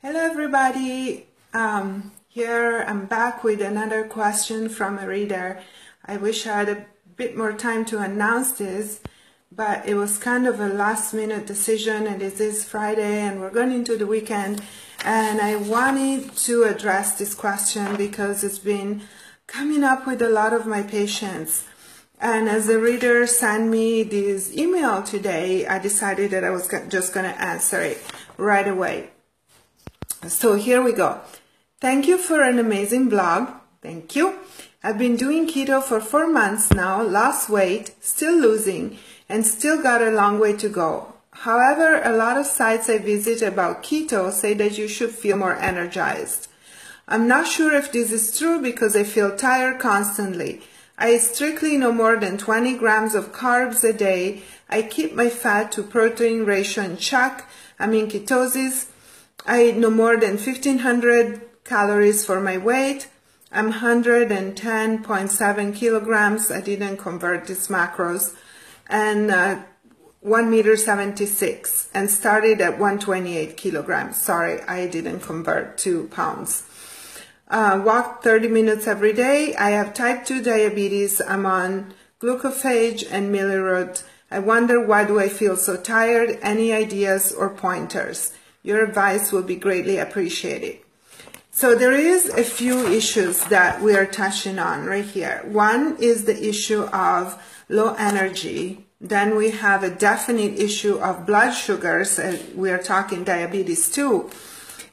Hello everybody, here I'm back with another question from a reader. I wish I had a bit more time to announce this, but it was kind of a last minute decision, and it is Friday and we're going into the weekend, and I wanted to address this question because it's been coming up with a lot of my patients. And as the reader sent me this email today, I decided that I was just going to answer it right away. So here we go. Thank you for an amazing blog. Thank you. I've been doing keto for 4 months now, lost weight, still losing, and still got a long way to go. However, a lot of sites I visit about keto say that you should feel more energized. I'm not sure if this is true because I feel tired constantly. I strictly no more than 20 grams of carbs a day. I keep my fat to protein ratio in check. I'm in ketosis. I eat no more than 1500 calories for my weight. I'm 110.7 kilograms. I didn't convert these macros. And 1.76 meters and started at 128 kilograms. Sorry, I didn't convert 2 pounds. Walk 30 minutes every day. I have type 2 diabetes. I'm on glucOuhage and milirut. I wonder, why do I feel so tired? Any ideas or pointers? Your advice will be greatly appreciated. So there is a few issues that we are touching on right here. One is the issue of low energy. Then we have a definite issue of blood sugars, and we are talking diabetes too.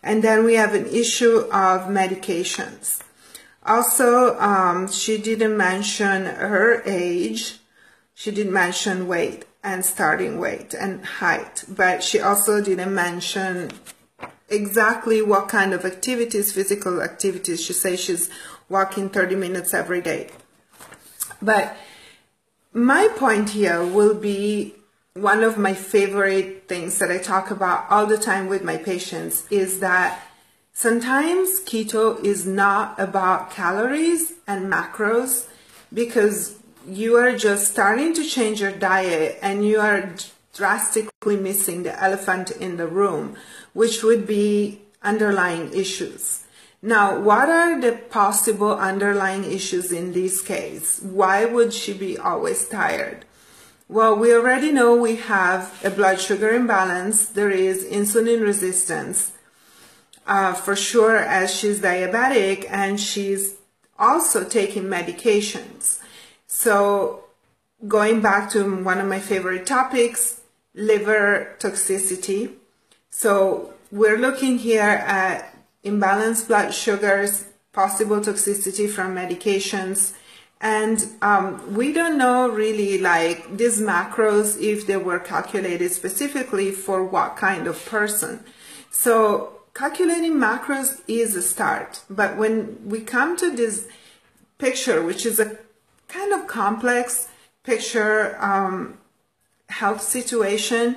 And then we have an issue of medications. Also, she didn't mention her age. She didn't mention weight and starting weight and height, but she also didn't mention exactly what kind of activities, physical activities. She says she's walking 30 minutes every day. But my point here will be, one of my favorite things that I talk about all the time with my patients is that sometimes keto is not about calories and macros, because you are just starting to change your diet and you are drastically missing the elephant in the room, which would be underlying issues. Now, what are the possible underlying issues in this case? Why would she be always tired? Well, we already know we have a blood sugar imbalance. There is insulin resistance, for sure, as she's diabetic and she's also taking medications. So going back to one of my favorite topics, liver toxicity. So we're looking here at imbalanced blood sugars, possible toxicity from medications. And we don't know really, like, these macros, if they were calculated specifically for what kind of person. So calculating macros is a start. But when we come to this picture, which is a kind of complex picture, health situation,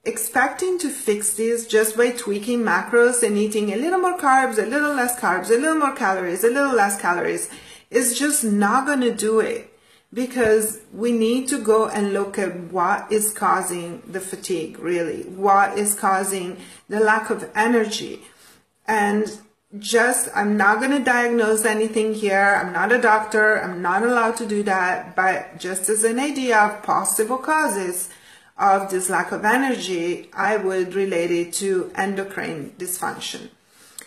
expecting to fix this just by tweaking macros and eating a little more carbs, a little less carbs, a little more calories, a little less calories, is just not going to do it, because we need to go and look at what is causing the fatigue, really, what is causing the lack of energy. And just, I'm not going to diagnose anything here. I'm not a doctor. I'm not allowed to do that. But just as an idea of possible causes of this lack of energy, I would relate it to endocrine dysfunction.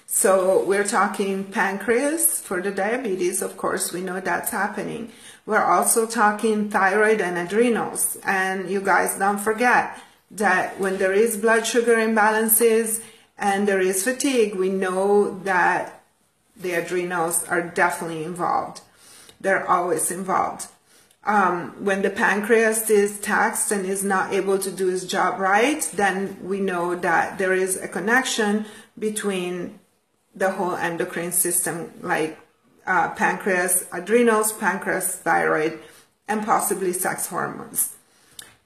So we're talking pancreas for the diabetes. Of course, we know that's happening. We're also talking thyroid and adrenals. And you guys don't forget that when there is blood sugar imbalances and there is fatigue, we know that the adrenals are definitely involved. They're always involved. When the pancreas is taxed and is not able to do its job right, then we know that there is a connection between the whole endocrine system, like pancreas, adrenals, pancreas, thyroid, and possibly sex hormones.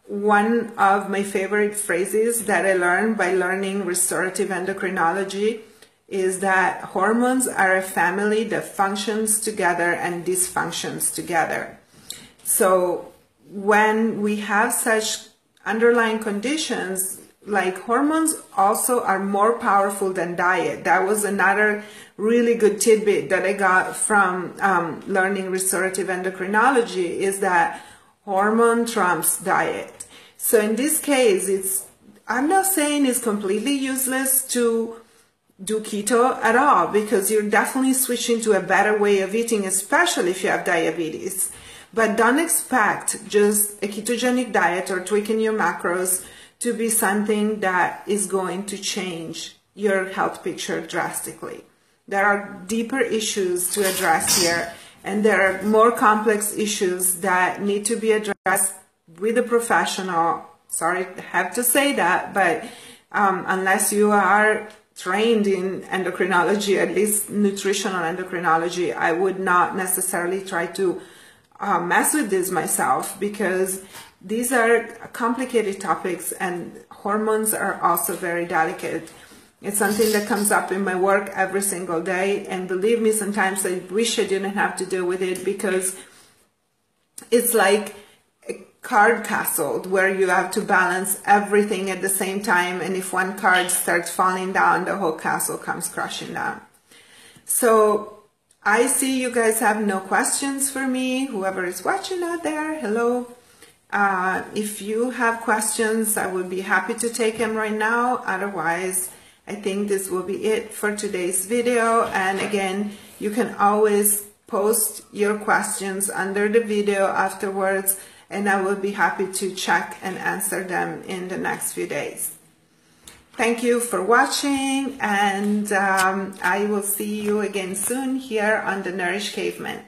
One of my favorite phrases that I learned by learning restorative endocrinology is that hormones are a family that functions together and dysfunctions together. So when we have such underlying conditions, like hormones also are more powerful than diet. That was another really good tidbit that I got from learning restorative endocrinology, is that hormone trumps diet. So in this case, I'm not saying it's completely useless to do keto at all, because you're definitely switching to a better way of eating, especially if you have diabetes. But don't expect just a ketogenic diet or tweaking your macros to be something that is going to change your health picture drastically. There are deeper issues to address here, and there are more complex issues that need to be addressed with a professional. Sorry to have to say that, but unless you are trained in endocrinology, at least nutritional endocrinology, I would not necessarily try to mess with this myself, because these are complicated topics, and hormones are also very delicate. It's something that comes up in my work every single day, and believe me, sometimes I wish I didn't have to deal with it, because it's like a card castle where you have to balance everything at the same time, and if one card starts falling down, the whole castle comes crashing down. So I see you guys have no questions for me. Whoever is watching out there, hello. If you have questions, I would be happy to take them right now. Otherwise, I think this will be it for today's video. And again, you can always post your questions under the video afterwards, and I will be happy to check and answer them in the next few days. Thank you for watching, and I will see you again soon here on the Nourished Caveman.